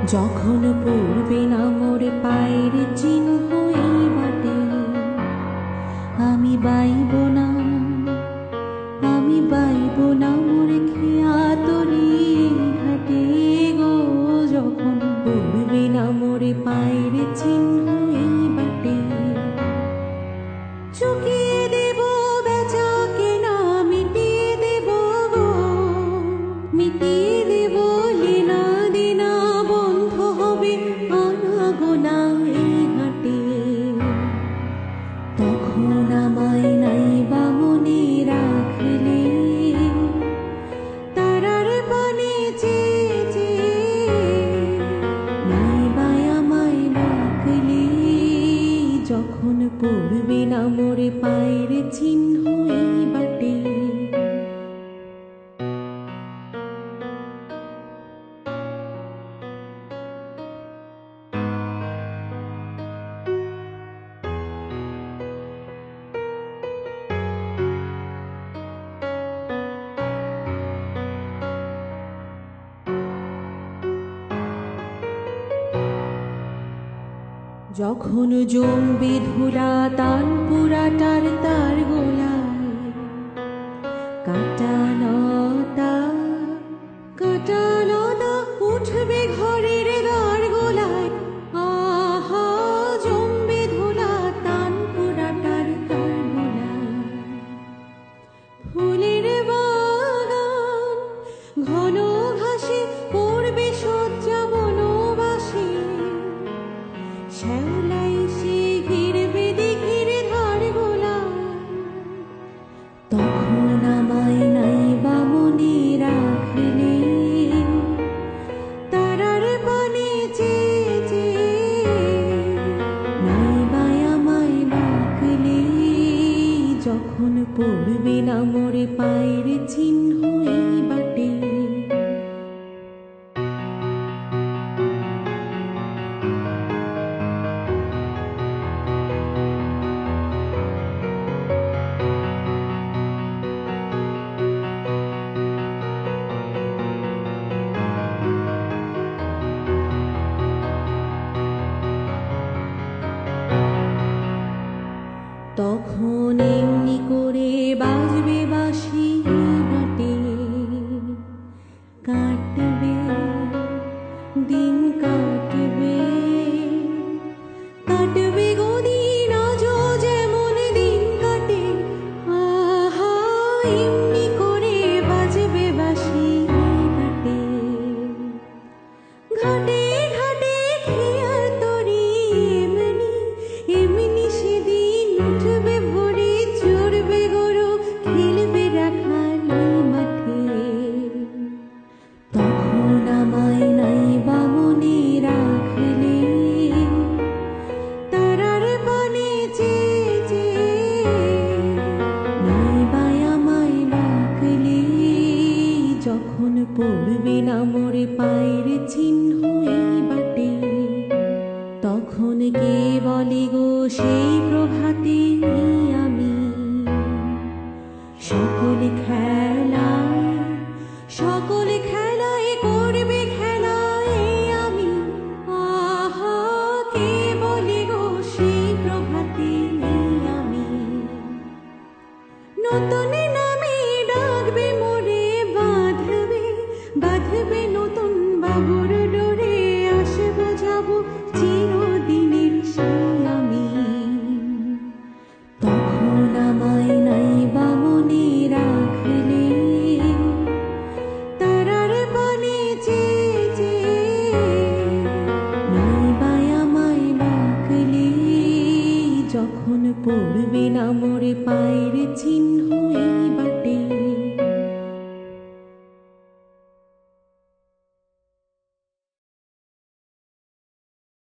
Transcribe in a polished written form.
যখন পড়বে না মোর পায়ের চিহ্ন এই বাটে, আমি বাইব না, আমি বাইব না মোর খেয়া তরি ঘাটে গো। যখন পড়বে না মোর পায়ের চিহ্ন এই বাটে, চুকিয়ে দেব বেচা কেনা, মিটিয়ে দেব গো, মিটিয়ে দেব লেনা দেনা, বন্ধ হবে আনাগোনা এই ঘাটে। তখন আমায় নাই বা মনে রাখলে, তারার পানে চেয়ে চেয়ে নাই বা আমায় ডাকলে। যখন পড়বে না মোর পায়ের চিহ্ন এই বাটে, যখন জমবে ধুলা তান পুরাটার তার গোলায়, কাটা লতা কাটা লতা উঠবে ঘরের দ্বার গোলায়। আহা জমবে ধুলা তান পুরাটার তার গোলায়। ফুলের বাগান ঘন ঘাসে পড়বে শয্যা বনবাসী, শ্যাওলাই সে ঘিরবে দিঘির ধার গোলায়। তখন আমায় নাই বা মনে রাখলে, তারার পানে চেয়ে চেয়ে নাই বা আমায় ডাকলে। যখন পড়বে না মোর পায়ের চিহ্ন এই বাটে, তখন এমনি করে বাজবে বাঁশি ঘাটে। কাটবে দিন কাটবে, কাটবে গো দিন আজও যেমন দিন কাটে। আহা এমনি করে বাজবে বাঁশি ঘাটে। ঘাটে ঘাটে খেয়ার তরি এমনি এমনি সেদিন উঠবে ভোরে, চড়বে গরু খেলবে রাখালি মাঠে। তখন আমায় নাই বা মনে রাখলে, তারার পানে চেয়ে চেয়ে নাই বা আমায় ডাকলে। যখন পড়বে না মোর পায়ের চিহ্ন এই বাটে, তখন কে বলে গো সেই প্রভাতে আমি সকল খেলায়, সকল খেলায় করবে খেলায় আমি। আহা কে বলে গো সেই প্রভাতে আমি, নতুন নামে ডাকবে মোরে, বাঁধবে বাঁধবে নতুন বাবুর